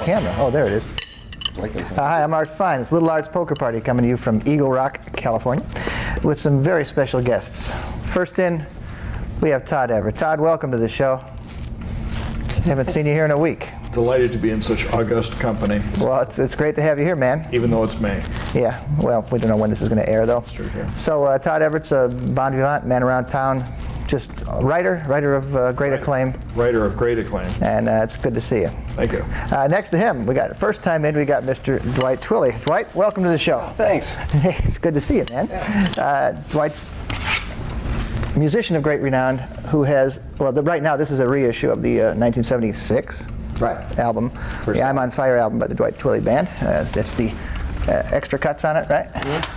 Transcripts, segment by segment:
camera. Oh, there it is. Hi, I'm Art Fein. It's Little Art's Poker Party coming to you from Eagle Rock, California, with some very special guests. First in, we have Todd Everett. Todd, welcome to the show. Haven't seen you here in a week. Delighted to be in such august company. Well, it's great to have you here, man. Even though it's May. Yeah, well, we don't know when this is going to air, though. That's true, yeah. So Todd Everett's a bon vivant, man around town, just a writer of great acclaim. Writer of great acclaim. And it's good to see you. Thank you. Next to him, first time in, we got Mr. Dwight Twilley. Dwight, welcome to the show. Thanks. Hey, it's good to see you, man. Yeah. Dwight's a musician of great renown who has, well, right now this is a reissue of the 1976 album, the I'm on Fire album by the Dwight Twilley Band. That's the extra cuts on it, right?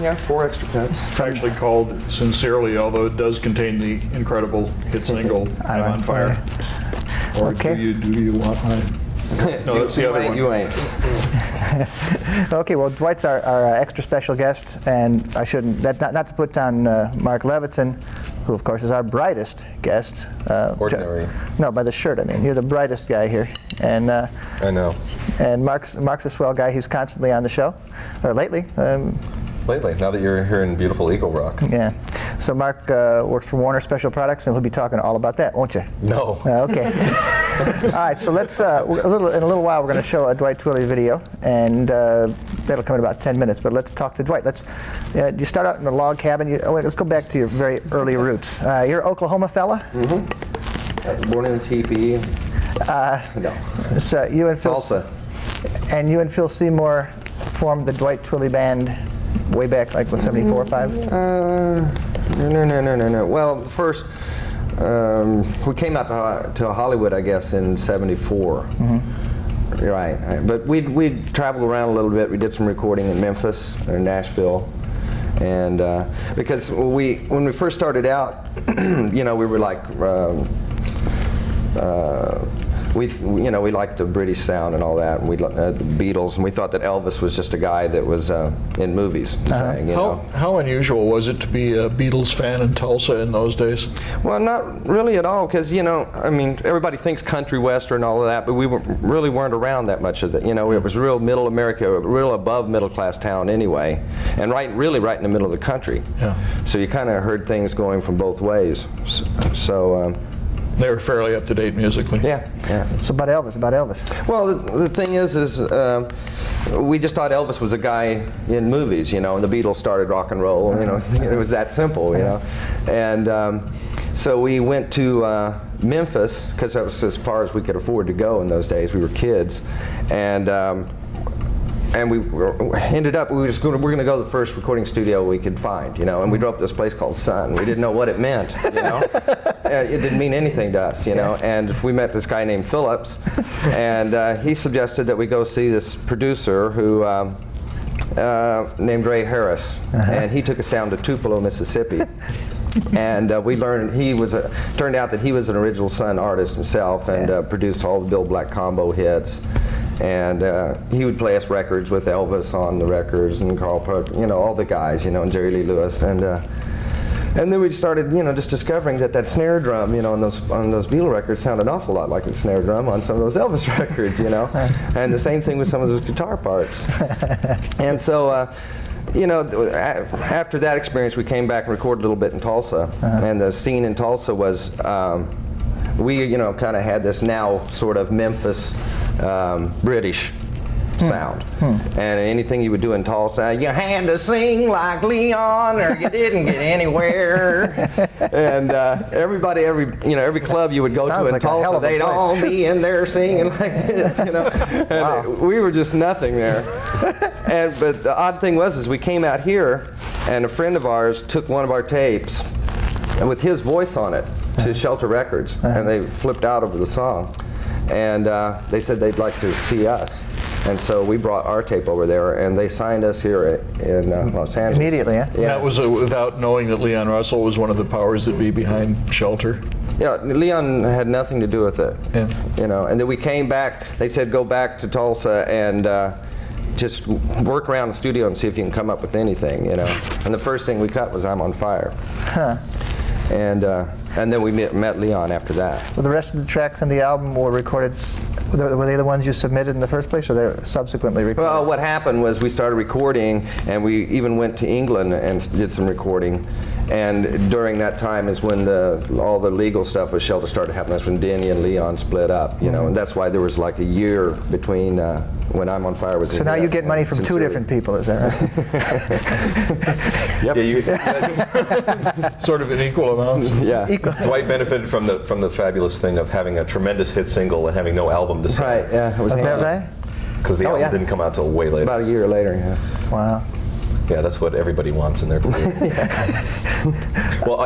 Yeah, 4 extra cuts. It's actually called Sincerely, although it does contain the incredible hit single I'm on Fire. Or okay. do you want mine? No, that's the other one. You ain't. Okay, well, Dwight's our extra special guest, and I shouldn't, not to put down Mark Leviton, who of course is our brightest guest. Ordinary. No, by the shirt, I mean. You're the brightest guy here. And I know. And Mark's a swell guy. He's constantly on the show, or lately. Lately, now that you're here in beautiful Eagle Rock. Yeah. So Mark works for Warner Special Products, and he'll be talking all about that, won't you? No. Okay. All right. So let's in a little while we're going to show a Dwight Twilley video, and that'll come in about 10 minutes. But let's talk to Dwight. You start out in a log cabin. Let's go back to your very early roots. You're an Oklahoma fella. Mm-hmm. Born in a teepee. No. So you and Phil. Tulsa. And you and Phil Seymour formed the Dwight Twilley Band way back, like, 74 or 5? No. Well, first, we came out to Hollywood, I guess, in 74. Mm-hmm. Right. But we'd traveled around a little bit. We did some recording in Memphis or Nashville. And because when we first started out, we were like, we liked the British sound and all that, and we liked the Beatles, and we thought that Elvis was just a guy that was in movies. Sang, How unusual was it to be a Beatles fan in Tulsa in those days? Well, not really at all, because everybody thinks country western and all of that, but we really weren't around that much of it. It was real middle America, real above middle class town anyway, and really right in the middle of the country. Yeah. So you kind of heard things going from both ways. So. They were fairly up to date musically. Yeah. So about Elvis. Well, the thing is we just thought Elvis was a guy in movies, and the Beatles started rock and roll. It was that simple, And so we went to Memphis, because that was as far as we could afford to go in those days. We were kids, and we ended up, we're going to go to the first recording studio we could find, and we drove up to this place called Sun. We didn't know what it meant, It didn't mean anything to us, And we met this guy named Phillips, and he suggested that we go see this producer who named Ray Harris, and he took us down to Tupelo, Mississippi. And we learned turned out that he was an original Sun artist himself, and produced all the Bill Black combo hits. And he would play us records with Elvis on the records, and Carl Perk, all the guys, and Jerry Lee Lewis, and then we started, just discovering that snare drum, on those Beatle records sounded an awful lot like the snare drum on some of those Elvis records, and the same thing with some of those guitar parts. And so, after that experience, we came back and recorded a little bit in Tulsa, and the scene in Tulsa was, we, kind of had this now sort of Memphis British sound. And anything you would do in Tulsa, you had to sing like Leon or you didn't get anywhere. And everybody, every club you would go to in Tulsa, they'd all be in there singing like this, And we were just nothing there. But the odd thing was we came out here, and a friend of ours took one of our tapes and with his voice on it to Shelter Records, and they flipped out over the song. And they said they'd like to see us. And so we brought our tape over there, and they signed us here in Los Angeles. Immediately, yeah? Yeah. That was without knowing that Leon Russell was one of the powers that be behind Shelter. Yeah, Leon had nothing to do with it. Yeah. And then we came back. They said go back to Tulsa and just work around the studio and see if you can come up with anything. And the first thing we cut was "I'm on Fire." And then we met Leon after that. Well, the rest of the tracks on the album were recorded, were they the ones you submitted in the first place, or they were subsequently recorded? Well, what happened was we started recording, and we even went to England and did some recording. And during that time is when all the legal stuff with Shelter started happening. That's when Danny and Leon split up, you know, and that's why there was like a year between when I'm on Fire was. So now you get money from two different people, is that right? Yep. Yeah, Sort of in equal amounts. Yeah. Dwight benefited from the fabulous thing of having a tremendous hit single and having no album to sell. Right. Yeah. Is that right? Because the album didn't come out till way later. About a year later. Yeah. Wow. Yeah, that's what everybody wants in their career. Well,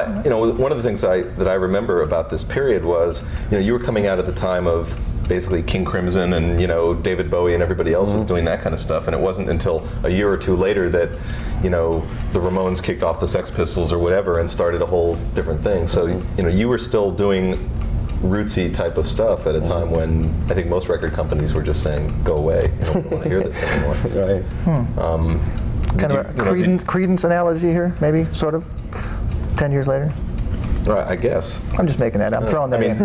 one of the things that I remember about this period was, you were coming out at the time of basically King Crimson and, David Bowie and everybody else was doing that kind of stuff, and it wasn't until a year or two later that, the Ramones kicked off the Sex Pistols or whatever and started a whole different thing. So, you were still doing rootsy type of stuff at a time when I think most record companies were just saying, go away, we don't want to hear this anymore. Right. Kind of a Creedence analogy here, maybe, sort of, 10 years later? Right, I guess. I'm just making that up. I'm throwing that in.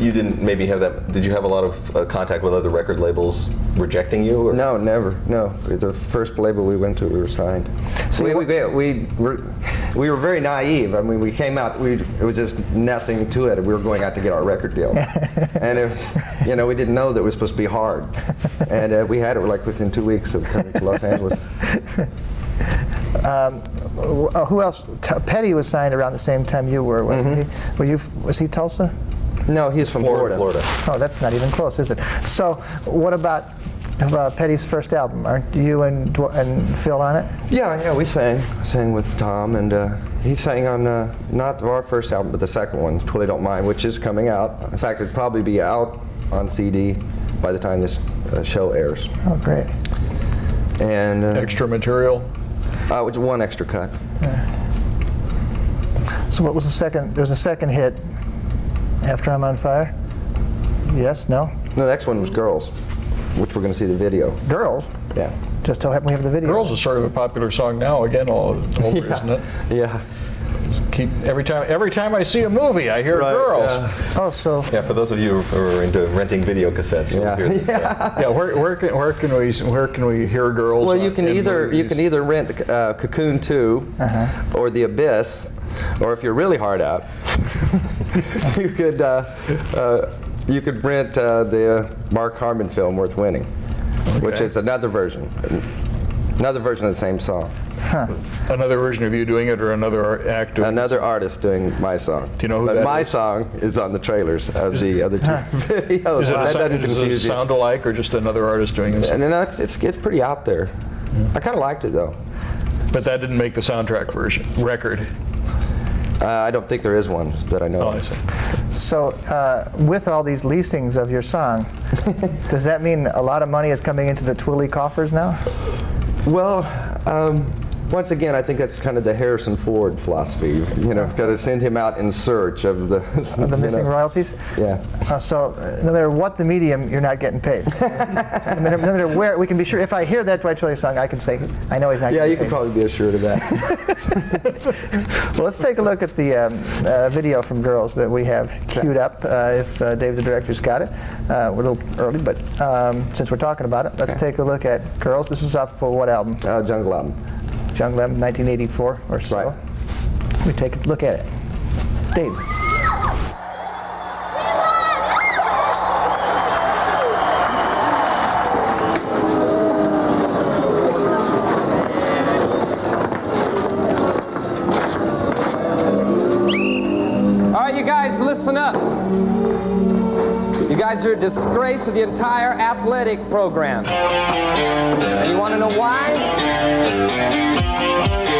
You didn't maybe have that, did you have a lot of contact with other record labels rejecting you? Or? No, never, no. The first label we went to, we were signed. So we were very naive. I mean, we came out, it was just nothing to it. We were going out to get our record deal. And we didn't know that it was supposed to be hard. And we had it like within 2 weeks of coming to Los Angeles. Who else? Petty was signed around the same time you were, wasn't he? Was he Tulsa? No, he's from Florida. Oh, that's not even close, is it? So, what about Petty's first album? Aren't you and Phil on it? Yeah, we sang with Tom, and he sang on not our first album, but the second one, Twilley Don't Mind, which is coming out. In fact, it'd probably be out on CD by the time this show airs. Oh, great. And extra material? Which one extra cut. So what was the second? There was a second hit after I'm on Fire? Yes? No? No, the next one was Girls, which we're going to see the video. Girls? Yeah. Just so happen we have the video. Girls is sort of a popular song now, again, all over, isn't it? Yeah. Every time I see a movie, I hear Girls. Yeah. Oh, so. Yeah, for those of you who are into renting video cassettes, you'll hear this. Yeah, where can we hear Girls? Well, you can either rent the Cocoon 2 or The Abyss, or if you're really hard out, you could rent the Mark Harmon film Worth Winning, which is another version of the same song. Huh. Another version of you doing it, or another actor? Another artist doing my song. Do you know who that my is? song is on the trailers of the other two videos. Does it sound alike, or just another artist doing this? And no, it's pretty out there. I kind of liked it though. But that didn't make the soundtrack record. I don't think there is one that I know. Oh, of. I see. So, with all these leasings of your song, does that mean a lot of money is coming into the Twilley coffers now? Well, once again, I think that's kind of the Harrison Ford philosophy. Got to send him out in search of the missing royalties. Yeah. So, no matter what the medium, you're not getting paid. No matter where, we can be sure. If I hear that Dwight Twilley song, I can say, I know he's not. Yeah, getting you paid. can probably be assured of that. Well, let's take a look at the video from Girls that we have queued up. If Dave, the director's got it, we're a little early, but since we're talking about it, let's take a look at Girls. This is off for what album? Jungle Album. Jungle Album, 1984 or so. Right. We take a look at it. Dave. All right, you guys, listen up. You guys are a disgrace to the entire athletic program. And you want to know why? Girls.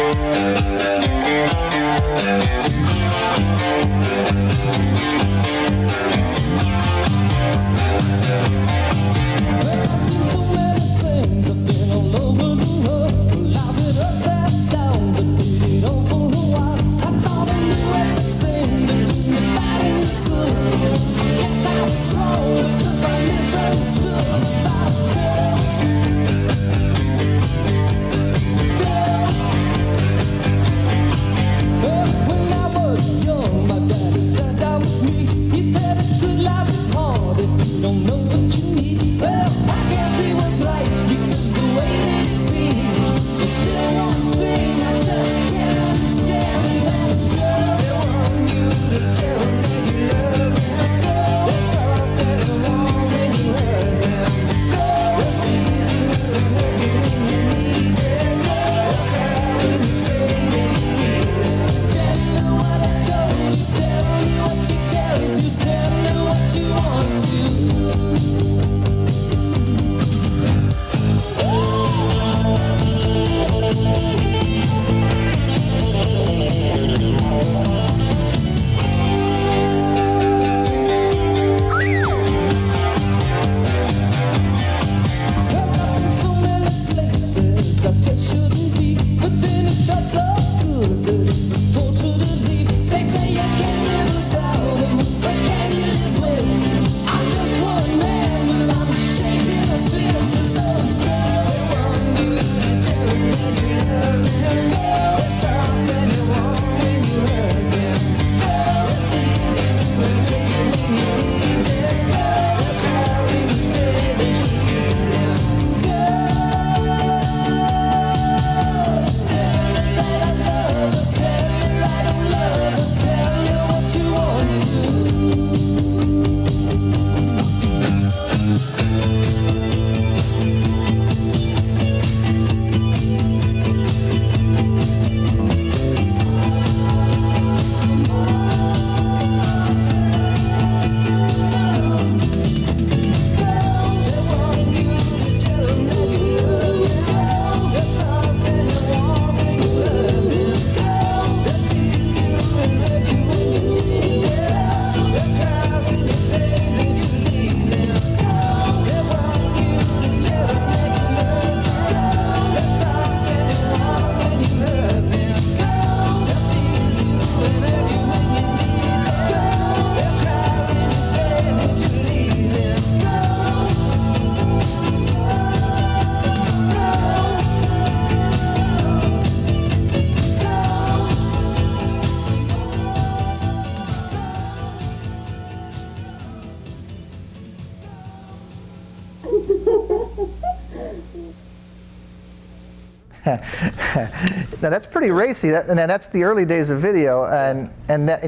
Now that's pretty racy, and that's the early days of video, and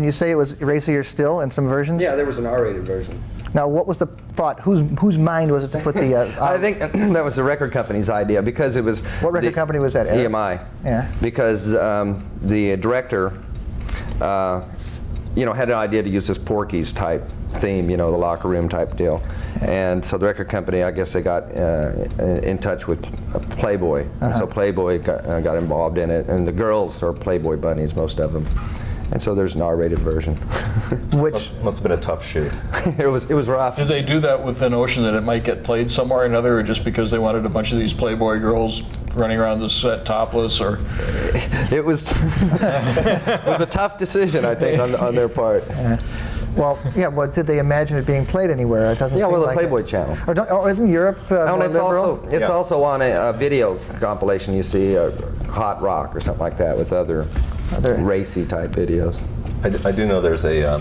you say it was racier still in some versions? Yeah, there was an R-rated version. Now, what was the thought? Whose mind was it to put the? I think that was the record company's idea because it was. What record company was that? EMI. Yeah. Because the director, had an idea to use this Porky's type theme, the locker room type deal, and so the record company, I guess they got in touch with Playboy, and so Playboy got involved in it, and the girls are Playboy bunnies, most of them. And so there's an R-rated version. Which must have been a tough shoot. It was rough. Did they do that with the notion that it might get played somewhere or another, or just because they wanted a bunch of these Playboy girls running around the set topless, or? It was it was a tough decision, I think, on their part. Well, did they imagine it being played anywhere? It doesn't seem the like Playboy it. Channel. Or isn't Europe more it's liberal? also on a video compilation. You see Hot Rock or something like that with other racy type videos. I do know there's a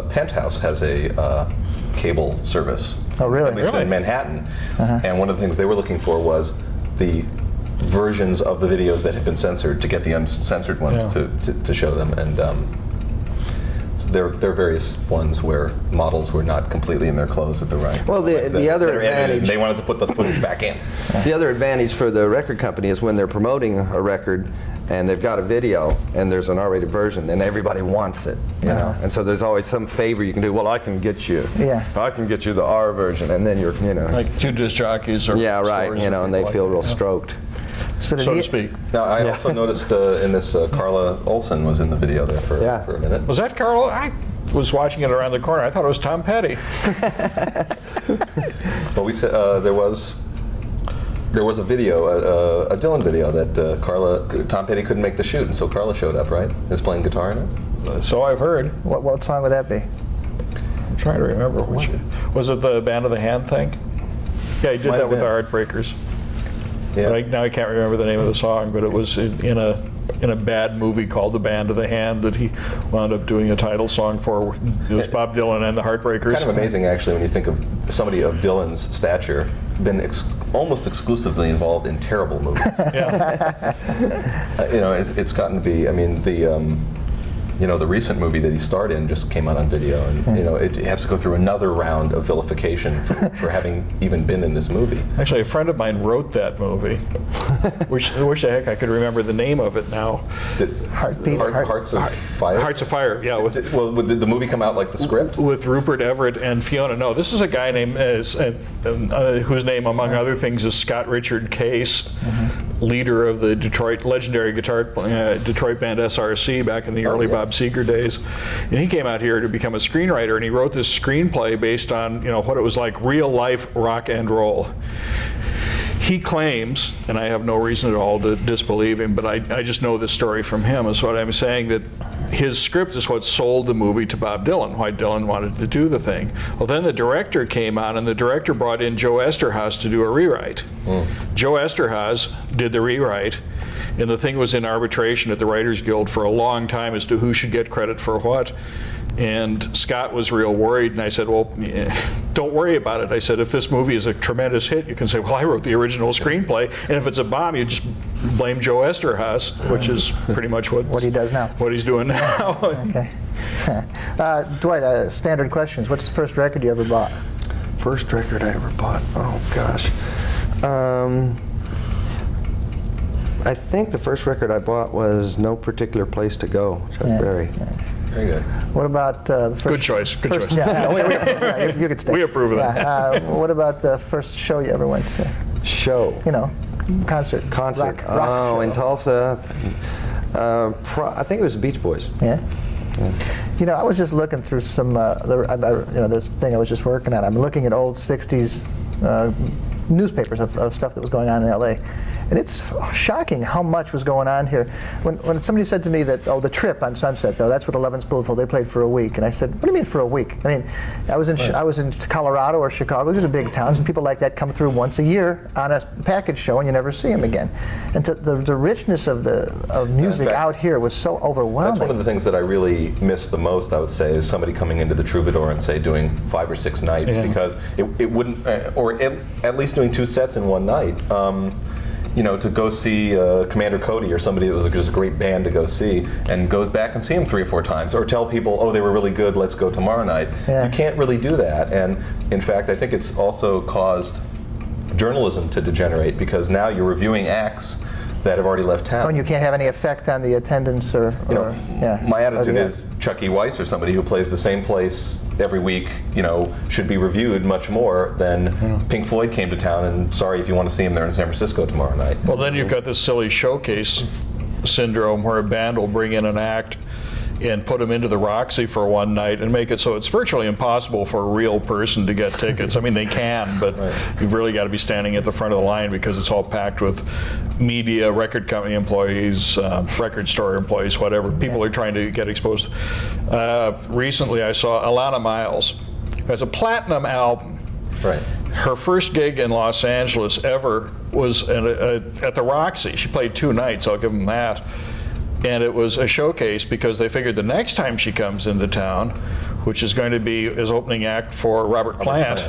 Penthouse has a cable service. Oh, really? At least in Manhattan. And one of the things they were looking for was the versions of the videos that had been censored to get the uncensored ones to show them. And there are various ones where models were not completely in their clothes at the right. Well, the other advantage, they wanted to put the footage back in. The other advantage for the record company is when they're promoting a record and they've got a video and there's an R-rated version, and everybody wants it, you know. And so there's always some favor you can do. Well, I can get you. Yeah. I can get you the R version, and then you're, Like two disc jockeys or. Yeah, right. stores And they feel real that. stroked. So to speak. Now, I also noticed in this Carla Olsen was in the video there for a minute. Was that Carla? I was watching it around the corner. I thought it was Tom Petty. Well, we said there was a video, a Dylan video that Tom Petty couldn't make the shoot, and so Carla showed up, right? Is playing guitar in it. So I've heard. What song would that be? I'm trying to remember. Was it the Band of the Hand thing? Yeah, he did that with the Heartbreakers. Yeah. But now I can't remember the name of the song, but it was in a bad movie called The Band of the Hand that he wound up doing a title song for. It was Bob Dylan and the Heartbreakers. Kind of amazing, actually, when you think of somebody of Dylan's stature, been almost exclusively involved in terrible movies. Yeah. It's gotten to be. I mean, the recent movie that he starred in just came out on video, and it has to go through another round of vilification for having even been in this movie. Actually, a friend of mine wrote that movie. Wish the heck I could remember the name of it now. Heartbeat. Hearts of Fire. Hearts of Fire. Yeah. Did the movie come out like the script? With Rupert Everett and Fiona. No, this is a guy named whose name, among other things, is Scott Richard Case, leader of the legendary Detroit band SRC back in the early Bob Seger days. And he came out here to become a screenwriter, and he wrote this screenplay based on what it was like real life rock and roll. He claims, and I have no reason at all to disbelieve him, but I just know this story from him, is what I'm saying, that his script is what sold the movie to Bob Dylan, why Dylan wanted to do the thing. Well, then the director came on, and the director brought in Joe Esterhazy to do a rewrite. Joe Esterhazy did the rewrite, and the thing was in arbitration at the Writers Guild for a long time as to who should get credit for what. And Scott was real worried, and I said, well, don't worry about it. I said, if this movie is a tremendous hit, you can say, well, I wrote the original screenplay, and if it's a bomb, you just blame Joe Esterhazy, which is pretty much what he does now. What he's doing now. Okay. Dwight, standard questions. What's the first record you ever bought? First record I ever bought? Oh, gosh. I think the first record I bought was No Particular Place to Go, Chuck Berry. Yeah. Very good. What about the first... Good choice. Good choice. Yeah, you could stay. We approve of that. What about the first show you ever went to? Show? Concert. Concert. Rock in show. Tulsa. I think it was the Beach Boys. Yeah. I was just looking through some, this thing I was just working on. I'm looking at old 60s newspapers of stuff that was going on in LA. And it's shocking how much was going on here. When somebody said to me that, the Trip on Sunset, though, that's what 11 Spoonful, they played for a week. And I said, what do you mean for a week? I mean, I was in Colorado or Chicago, these are big towns, and people like that come through once a year on a package show, and you never see them again. And the richness of music out here was so overwhelming. That's one of the things that I really miss the most, I would say, is somebody coming into the Troubadour and, say, doing 5 or 6 nights, because it wouldn't, or at least doing 2 sets in one night. to go see Commander Cody or somebody that was just a great band to go see, and go back and see them 3 or 4 times, or tell people, oh, they were really good, let's go tomorrow night. Yeah. You can't really do that, and in fact, I think it's also caused journalism to degenerate, because now you're reviewing acts that have already left town. Oh, and you can't have any effect on the attendance My attitude is Chucky Weiss or somebody who plays the same place every week, should be reviewed much more than Pink Floyd came to town, and sorry if you want to see them there in San Francisco tomorrow night. Well, then you've got this silly showcase syndrome where a band will bring in an act and put them into the Roxy for one night and make it so it's virtually impossible for a real person to get tickets. I mean, they can, but you've really got to be standing at the front of the line because it's all packed with media, record company employees, record store employees, whatever. People are trying to get exposed. Recently, I saw Alana Miles has a platinum album. Right. Her first gig in Los Angeles ever was at the Roxy. She played 2 nights, I'll give them that. And it was a showcase because they figured the next time she comes into town, which is going to be as opening act for Robert Plant,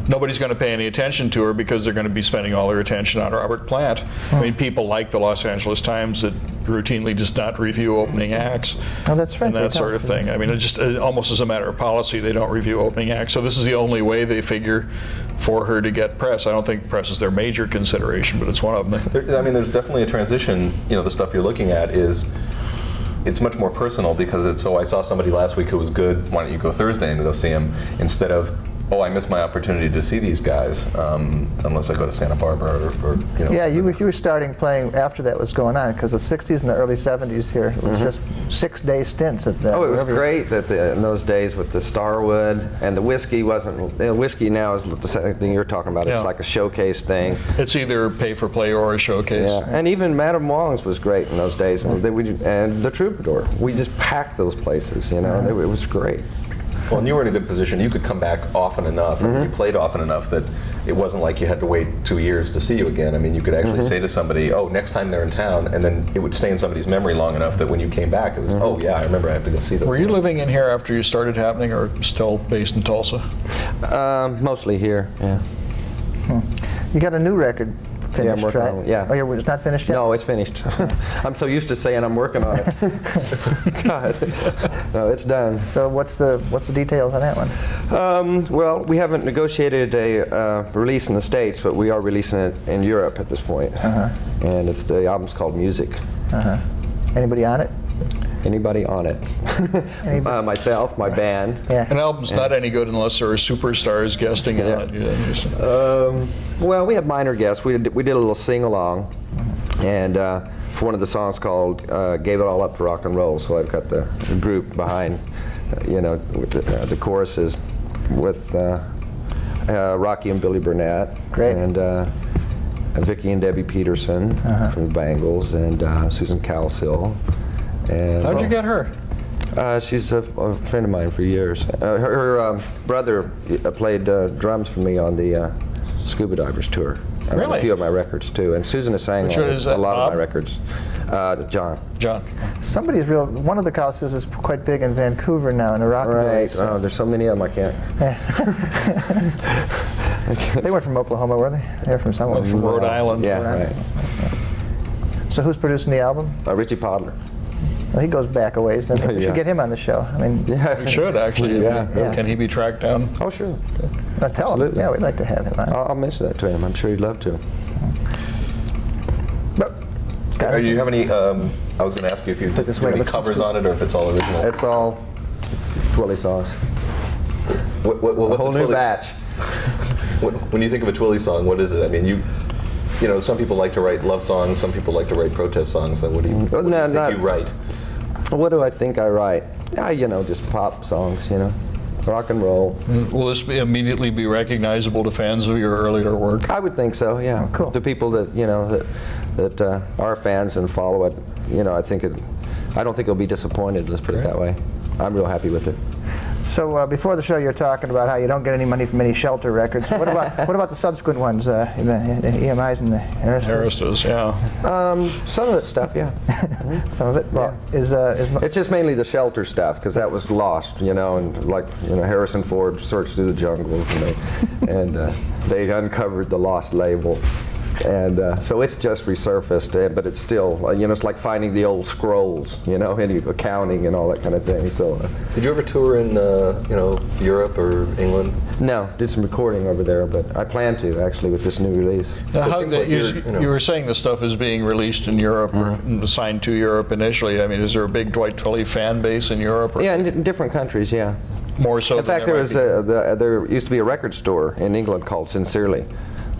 nobody's going to pay any attention to her because they're going to be spending all their attention on Robert Plant. I mean, people like the Los Angeles Times that routinely does not review opening acts. Oh, that's right. And that sort of thing. I mean, it's just almost as a matter of policy, they don't review opening acts. So this is the only way they figure for her to get press. I don't think press is their major consideration, but it's one of them. There's definitely a transition. The stuff you're looking at it's much more personal, because I saw somebody last week who was good, why don't you go Thursday and go see him, instead of, oh, I missed my opportunity to see these guys, unless I go to Santa Barbara or Yeah, you were starting playing after that was going on, because the 60s and the early 70s here, it was just 6-day stints at that. Oh, it was great in those days with the Starwood, and the whiskey wasn't. Whiskey now is the same thing you're talking about. It's like a showcase thing. It's either pay for play or a showcase. Yeah, and even Madame Wong's was great in those days, and the Troubadour. We just packed those places. It was great. Well, and you were in a good position. You could come back often enough, and you played often enough that it wasn't like you had to wait 2 years to see you again. I mean, you could actually say to somebody, oh, next time they're in town, and then it would stay in somebody's memory long enough that when you came back, it was, oh, yeah, I remember I have to go see those. Were you living in here after you started happening, or still based in Tulsa? Mostly here, yeah. You got a new record finished, I'm working right? on it, yeah. Oh, it's not finished yet? No, it's finished. I'm so used to saying I'm working on it. God. No, it's done. So what's the details on that one? Well, we haven't negotiated a release in the States, but we are releasing it in Europe at this point. And the album's called Music. Anybody on it? Anybody on it? Myself, my band. Yeah. An album's not any good unless there are superstars guesting on it. Well, we have minor guests. We did a little sing-along, and for one of the songs called "Gave It All Up for Rock and Roll." So I've got the group behind, with the choruses with Rocky and Billy Burnett. Great. And Vicki and Debbie Peterson from the Bangles, and Susan Cowsill. And, How'd you get her? She's a friend of mine for years. Her brother played drums for me on the Scuba Divers tour. Really? On a few of my records too. And Susan has sang Which on one is a that, lot Bob? of my records. John. John. One of the Cowsills is quite big in Vancouver now in the rockabilly. Right. Oh, there's so many of them I can't. They weren't from Oklahoma, were they? They were from somewhere. From Rhode Island. Yeah, Rhode right. So who's producing the album? Richie Podler. Well, he goes back a ways, doesn't he? We should get him on the show. I mean, We should, actually. Yeah. Can he be tracked down? Oh, sure. tell him. Yeah, we'd like to have him on. I'll mention that to him. I'm sure he'd love to. But, Do you have any? I was going to ask you if you have any covers on it, or if it's all original. It's all Twilley songs. What's A whole new Twilley- batch. When you think of a Twilley song, what is it? I mean, you know, some people like to write love songs, some people like to write protest songs. So what do you think you write? What do I think I write? Just pop songs, rock and roll. Will this immediately be recognizable to fans of your earlier work? I would think so, yeah. Oh, cool. To people that that are fans and follow it, I don't think it'll be disappointed. Let's put it that way. I'm real happy with it. So before the show, you're talking about how you don't get any money from any Shelter records. What about the subsequent ones, the EMIs and the Aristos? Aristos, yeah. Some of it stuff, yeah. Some of it. Well, is It's just mainly the Shelter stuff because that was lost, and Harrison Ford searched through the jungles and they uncovered the lost label. And so it's just resurfaced, but it's still, it's like finding the old scrolls, any accounting and all that kind of thing. So. Did you ever tour in, Europe or England? No, did some recording over there, but I plan to actually with this new release. Now, It seems like you were saying the stuff is being released in Europe or signed to Europe initially. I mean, is there a big Dwight Twilley fan base in Europe? Or Yeah, in different countries, yeah. more so In fact, than there used to be a record store in England called Sincerely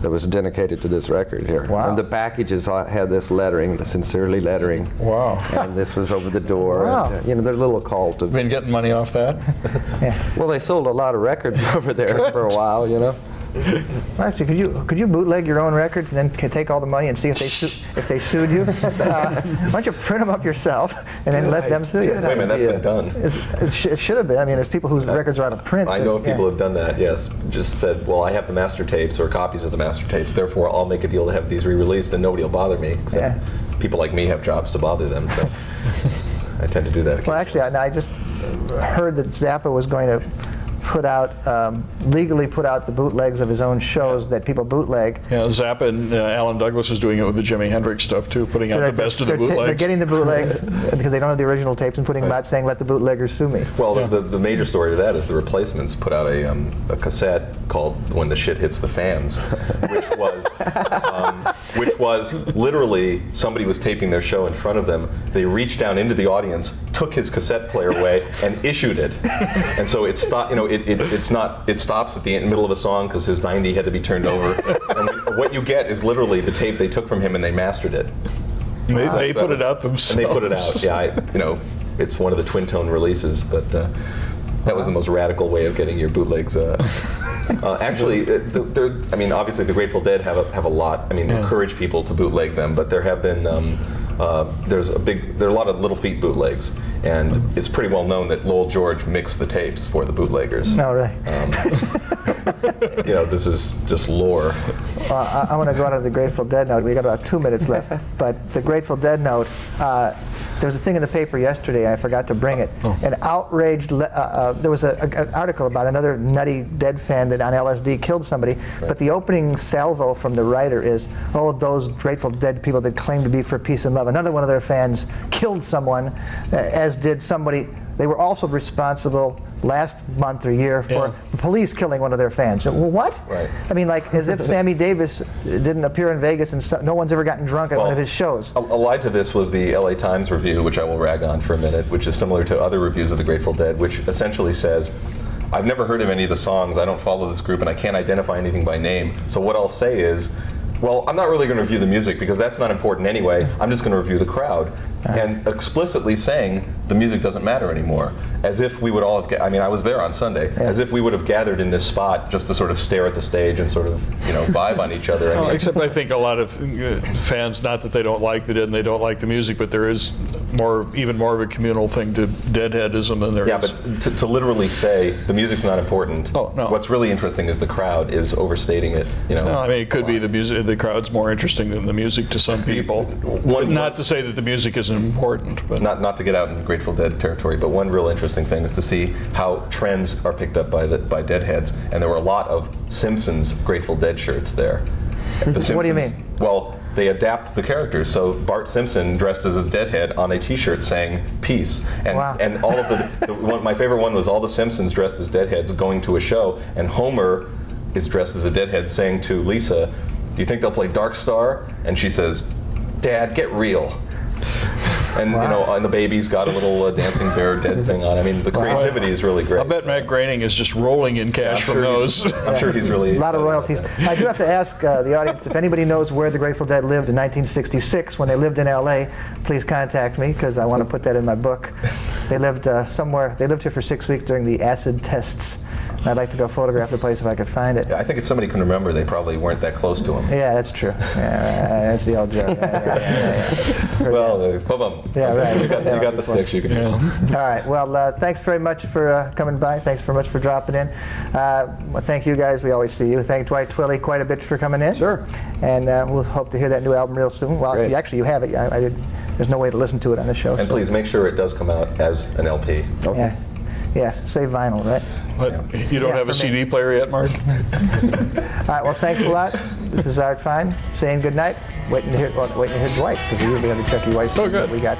that was dedicated to this record here. Wow. And the packages had this lettering, the Sincerely lettering. Wow. And this was over the door. Wow. And, they're a little cult of. Been getting money off that? Well, they sold a lot of records over there for a while, Well, actually, could you bootleg your own records and then take all the money and see if they sued you? Why don't you print them up yourself and then let them sue you? Wait a minute, that's been done. It should have been. I mean, there's people whose records are out of print. I know people have done that, yes. Just said, well, I have the master tapes or copies of the master tapes, therefore I'll make a deal to have these re-released and nobody will bother me, except people like me have jobs to bother them, so I tend to do that. Well, actually, I just heard that Zappa was going to legally put out the bootlegs of his own shows that people bootleg. Yeah, Zappa and Alan Douglas is doing it with the Jimi Hendrix stuff too, putting out the best of the bootlegs. They're getting the bootlegs because they don't have the original tapes and putting them out saying, let the bootleggers sue me. Well, the major story to that is the Replacements put out a cassette called "When the Shit Hits the Fans," which was literally somebody was taping their show in front of them. They reached down into the audience, took his cassette player away, and issued it. And so it stopped. It stops at the middle of a song because his 90 had to be turned over. And what you get is literally the tape they took from him and they mastered it. They put it out themselves. And they put it out. Yeah, it's one of the twin tone releases, but that was the most radical way of getting your bootlegs. Actually, obviously the Grateful Dead have a lot. Encourage people to bootleg them, but there have been there are a lot of Little Feat bootlegs, and it's pretty well known that Lowell George mixed the tapes for the bootleggers. Oh, right. This is just lore. I want to go out on the Grateful Dead note. We got about 2 minutes left, but the Grateful Dead note. There was a thing in the paper yesterday, I forgot to bring it. An outraged, there was an article about another nutty Dead fan that on LSD killed somebody, but the opening salvo from the writer is, those Grateful Dead people that claim to be for peace and love. Another one of their fans killed someone, as did somebody. They were also responsible last month or year for the police killing one of their fans. Well, what? Right. I mean, like as if Sammy Davis didn't appear in Vegas and no one's ever gotten drunk at one of his shows. Allied to this was the LA Times review, which I will rag on for a minute, which is similar to other reviews of the Grateful Dead, which essentially says, I've never heard of any of the songs, I don't follow this group, and I can't identify anything by name, so what I'll say is, well, I'm not really going to review the music because that's not important anyway. I'm just going to review the crowd. And explicitly saying the music doesn't matter anymore. As if we would all have, I was there on Sunday, as if we would have gathered in this spot just to sort of stare at the stage and sort of, vibe on each other. Except I think a lot of fans, not that they don't like the Dead and they don't like the music, but there is even more of a communal thing to Deadheadism than there is. Yeah, but to literally say the music's not important, no. What's really interesting is the crowd is overstating it. No, it could be the music. The crowd's more interesting than the music to some people. Not to say that the music isn't important, but not to get out in Grateful Dead territory. But one real interesting thing is to see how trends are picked up by Deadheads, and there were a lot of Simpsons Grateful Dead shirts there. What do you mean? Well, they adapt the characters. So Bart Simpson dressed as a Deadhead on a T-shirt saying "Peace," and all of my favorite one was all the Simpsons dressed as Deadheads going to a show, and Homer is dressed as a Deadhead saying to Lisa, "Do you think they'll play Dark Star?" And she says, "Dad, get real." And and the baby's got a little dancing bear dead thing on. The creativity is really great. I bet Matt Groening is just rolling in cash from those. I'm sure he's really a lot of royalties. I do have to ask the audience if anybody knows where the Grateful Dead lived in 1966 when they lived in LA. Please contact me because I want to put that in my book. They lived somewhere. They lived here for 6 weeks during the acid tests. I'd like to go photograph the place if I could find it. Yeah, I think if somebody can remember, they probably weren't that close to him. Yeah, that's true. Yeah, that's the old joke. Well, boom. Yeah, right. You got the sticks. You can. All right. Well, thanks very much for coming by. Thanks very much for dropping in. Thank you guys. We always see you. Thank Dwight Twilley quite a bit for coming in. Sure. And we'll hope to hear that new album real soon. Well, actually, you have it. There's no way to listen to it on the show. And please make sure it does come out as an LP. Okay. Yes, say vinyl, right? But you don't Yeah, have a for me. CD player yet, Mark? All right, well, thanks a lot. This is R.I.P. saying good night. Waiting to hear Dwight, because we usually have the Chucky White. Oh, good. We got